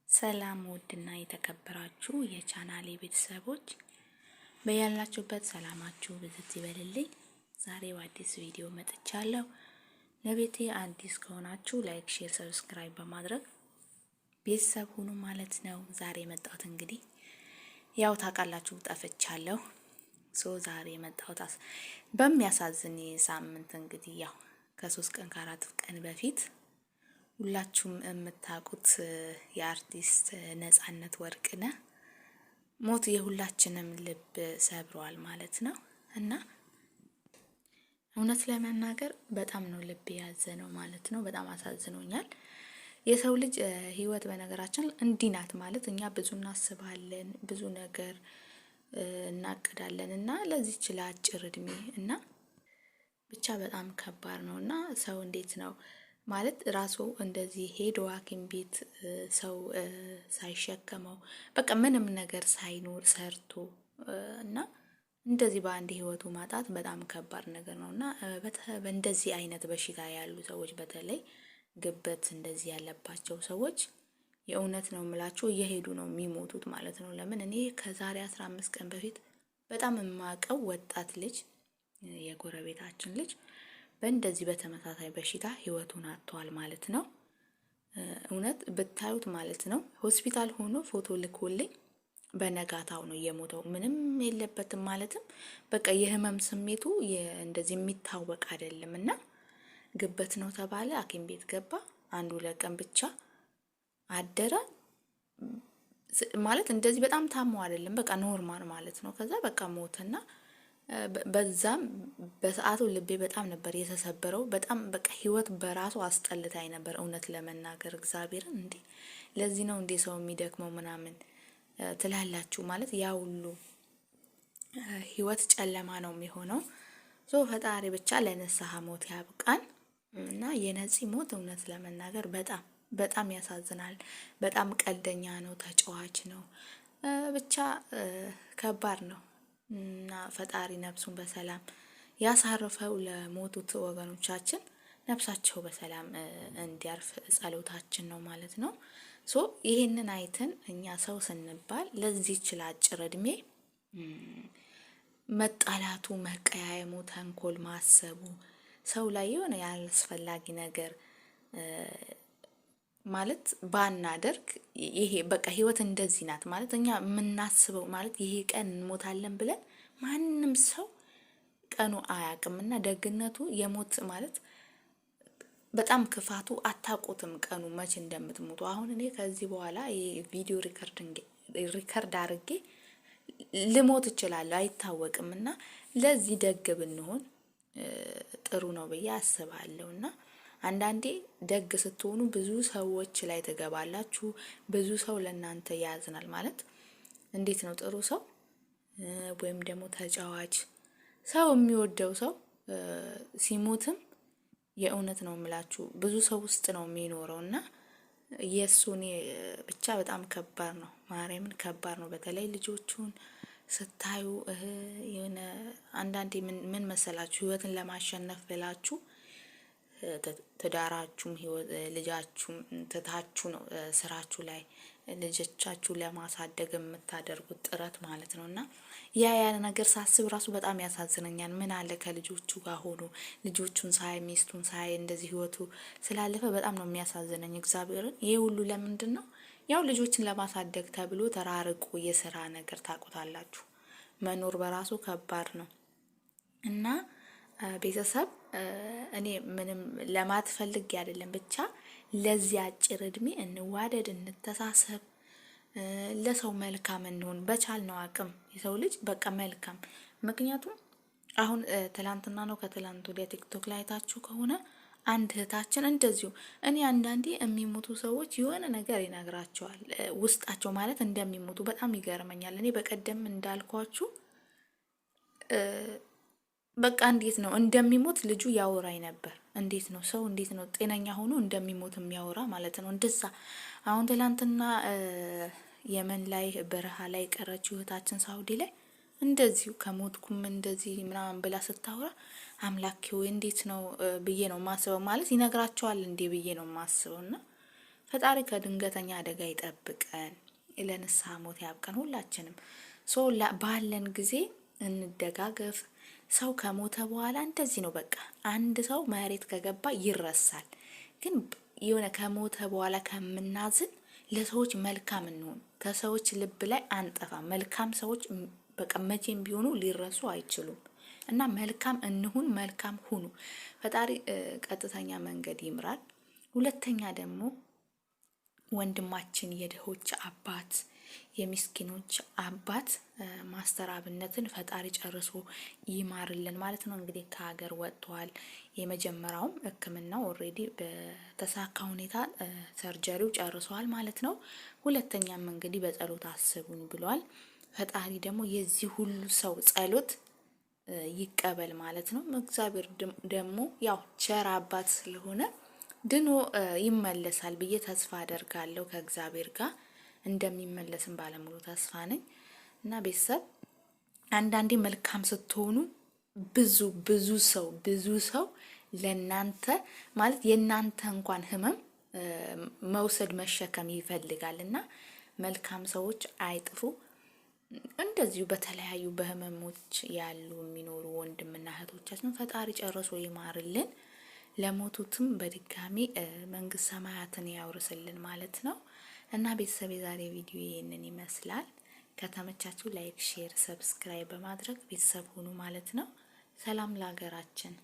ሰላም ውድና የተከበራችሁ የቻናሌ ቤተሰቦች በያላችሁበት ሰላማችሁ ብዝት ይበልልኝ። ዛሬ በአዲስ ቪዲዮ መጥቻለሁ። ለቤቴ አዲስ ከሆናችሁ ላይክ፣ ሼር፣ ሰብስክራይብ በማድረግ ቤተሰብ ሁኑ ማለት ነው። ዛሬ የመጣሁት እንግዲህ ያው ታውቃላችሁ ጠፍቻለሁ። ዛሬ የመጣሁት በሚያሳዝን ሳምንት እንግዲህ ያው ከ3 ቀን ከ4 ቀን በፊት ሁላችሁም የምታውቁት የአርቲስት ነጻነት ወርቅነህ ሞት የሁላችንም ልብ ሰብሯል ማለት ነው። እና እውነት ለመናገር በጣም ነው ልብ ያዘነው ማለት ነው። በጣም አሳዝኖኛል። የሰው ልጅ ህይወት በነገራችን እንዲህ ናት ማለት እኛ ብዙ እናስባለን፣ ብዙ ነገር እናቅዳለን እና ለዚች ለአጭር እድሜ እና ብቻ በጣም ከባድ ነው እና ሰው እንዴት ነው ማለት ራሱ እንደዚህ ሄዶ ሐኪም ቤት ሰው ሳይሸከመው በቃ ምንም ነገር ሳይኖር ሰርቶ እና እንደዚህ በአንድ ህይወቱ ማጣት በጣም ከባድ ነገር ነውና በእንደዚህ አይነት በሽታ ያሉ ሰዎች በተለይ ግበት እንደዚህ ያለባቸው ሰዎች የእውነት ነው የምላችሁ እየሄዱ ነው የሚሞቱት ማለት ነው። ለምን እኔ ከዛሬ 15 ቀን በፊት በጣም የማውቀው ወጣት ልጅ የጎረቤታችን ልጅ በእንደዚህ በተመሳሳይ በሽታ ህይወቱን አጥቷል ማለት ነው። እውነት ብታዩት ማለት ነው ሆስፒታል ሆኖ ፎቶ ልኮልኝ በነጋታው ነው የሞተው። ምንም የለበትም ማለትም በቃ የህመም ስሜቱ እንደዚህ የሚታወቅ አይደለም እና ግበት ነው ተባለ። ሐኪም ቤት ገባ። 1-2 ቀን ብቻ አደረ ማለት እንደዚህ በጣም ታሞ አይደለም በቃ ኖርማል ማለት ነው። ከዛ በቃ ሞተና በዛም በሰዓቱ ልቤ በጣም ነበር የተሰበረው። በጣም በቃ ህይወት በራሱ አስጠልታኝ ነበር እውነት ለመናገር እግዚአብሔርን። እንዴ ለዚህ ነው እንዴ ሰው የሚደክመው ምናምን ትላላችሁ ማለት ያ ሁሉ ህይወት ጨለማ ነው የሚሆነው። ፈጣሪ ብቻ ለንስሐ ሞት ያብቃን እና የነፂ ሞት እውነት ለመናገር በጣም በጣም ያሳዝናል። በጣም ቀልደኛ ነው፣ ተጫዋች ነው፣ ብቻ ከባድ ነው እና ፈጣሪ ነፍሱን በሰላም ያሳርፈው። ለሞቱት ወገኖቻችን ነፍሳቸው በሰላም እንዲያርፍ ጸሎታችን ነው ማለት ነው። ይሄንን አይተን እኛ ሰው ስንባል ለዚህ አጭር እድሜ መጣላቱ፣ መቀያየሙ፣ ተንኮል ማሰቡ ሰው ላይ የሆነ ያላስፈላጊ ነገር ማለት ባናደርግ ይሄ በቃ ህይወት እንደዚህ ናት ማለት እኛ የምናስበው ማለት ይሄ ቀን እንሞታለን ብለን ማንም ሰው ቀኑ አያውቅምና ደግነቱ የሞት ማለት በጣም ክፋቱ አታውቁትም ቀኑ መቼ እንደምትሞቱ። አሁን እኔ ከዚህ በኋላ የቪዲዮ ሪከርድ አድርጌ ልሞት እችላለሁ አይታወቅምና ለዚህ ደግ ብንሆን ጥሩ ነው ብዬ አስባለሁና አንዳንዴ ደግ ስትሆኑ ብዙ ሰዎች ላይ ትገባላችሁ። ብዙ ሰው ለእናንተ ያዝናል ማለት እንዴት ነው ጥሩ ሰው ወይም ደግሞ ተጫዋች ሰው የሚወደው ሰው ሲሞትም የእውነት ነው የምላችሁ ብዙ ሰው ውስጥ ነው የሚኖረው እና የሱን ብቻ በጣም ከባድ ነው። ማርያምን ከባድ ነው። በተለይ ልጆቹን ስታዩ የሆነ አንዳንዴ ምን መሰላችሁ ህይወትን ለማሸነፍ ብላችሁ ትዳራችሁም ልጃችሁም ትታችሁ ነው ስራችሁ ላይ ልጆቻችሁ ለማሳደግ የምታደርጉት ጥረት ማለት ነውና ያ ነገር ሳስብ ራሱ በጣም ያሳዝነኛል። ምን አለ ከልጆቹ ጋር ሆኖ ልጆቹን ሳይ ሚስቱን ሳይ እንደዚህ ህይወቱ ስላለፈ በጣም ነው የሚያሳዝነኝ እግዚአብሔርን። ይሄ ሁሉ ለምንድን ነው? ያው ልጆችን ለማሳደግ ተብሎ ተራርቆ የስራ ነገር ታውቁታላችሁ። መኖር በራሱ ከባድ ነው እና ቤተሰብ እኔ ምንም ለማትፈልግ አይደለም ብቻ ለዚህ አጭር እድሜ እንዋደድ፣ እንተሳሰብ፣ ለሰው መልካም እንሆን በቻልነው አቅም የሰው ልጅ በቃ መልካም። ምክንያቱም አሁን ትላንትና ነው ከትላንት ወዲያ ቲክቶክ ላይ አይታችሁ ከሆነ አንድ እህታችን እንደዚሁ እኔ አንዳንዴ የሚሞቱ ሰዎች የሆነ ነገር ይነግራቸዋል ውስጣቸው ማለት እንደሚሞቱ በጣም ይገርመኛል። እኔ በቀደም እንዳልኳችሁ በቃ እንዴት ነው እንደሚሞት ልጁ ያወራኝ ነበር። እንዴት ነው ሰው እንዴት ነው ጤነኛ ሆኖ እንደሚሞት የሚያወራ ማለት ነው እንደዛ። አሁን ትላንትና የመን ላይ በረሃ ላይ ቀረችው እህታችን ሳውዲ ላይ እንደዚሁ ከሞትኩም እንደዚህ ምናምን ብላ ስታወራ አምላኬ ወይ እንዴት ነው ብዬ ነው ማስበው። ማለት ይነግራቸዋል እንዴ ብዬ ነው ማስበውና ፈጣሪ ከድንገተኛ አደጋ ይጠብቀን፣ ለንስሐ ሞት ያብቀን ሁላችንም። ባለን ጊዜ እንደጋገፍ። ሰው ከሞተ በኋላ እንደዚህ ነው በቃ። አንድ ሰው መሬት ከገባ ይረሳል። ግን የሆነ ከሞተ በኋላ ከምናዝን ለሰዎች መልካም እንሆን። ከሰዎች ልብ ላይ አንጠፋ። መልካም ሰዎች በቃ መቼም ቢሆኑ ሊረሱ አይችሉም። እና መልካም እንሁን፣ መልካም ሁኑ። ፈጣሪ ቀጥተኛ መንገድ ይምራል። ሁለተኛ ደግሞ ወንድማችን የድሆች አባት የምስኪኖች አባት ማስተር አብነትን ፈጣሪ ጨርሶ ይማርልን ማለት ነው። እንግዲህ ከሀገር ወጥቷል። የመጀመሪያውም ሕክምናው ኦልሬዲ በተሳካ ሁኔታ ሰርጀሪው ጨርሷል ማለት ነው። ሁለተኛም እንግዲህ በጸሎት አስቡኝ ብሏል። ፈጣሪ ደግሞ የዚህ ሁሉ ሰው ጸሎት ይቀበል ማለት ነው። እግዚአብሔር ደግሞ ያው ቸር አባት ስለሆነ ድኖ ይመለሳል ብዬ ተስፋ አደርጋለሁ። ከእግዚአብሔር ጋር እንደሚመለስም ባለሙሉ ተስፋ ነኝ። እና ቤተሰብ አንዳንዴ መልካም ስትሆኑ ብዙ ሰው ለናንተ ማለት የናንተ እንኳን ህመም መውሰድ መሸከም ይፈልጋል። እና መልካም ሰዎች አይጥፉ። እንደዚሁ በተለያዩ በህመሞች ያሉ የሚኖሩ ወንድምና እህቶቻችን ፈጣሪ ጨርሶ ይማርልን። ለሞቱትም በድጋሚ መንግስት ሰማያትን ያውርስልን ማለት ነው። እና ቤተሰብ የዛሬ ቪዲዮ ይህንን ይመስላል። ከተመቻችሁ ላይክ፣ ሼር፣ ሰብስክራይብ በማድረግ ቤተሰብ ሁኑ ማለት ነው። ሰላም ለሀገራችን።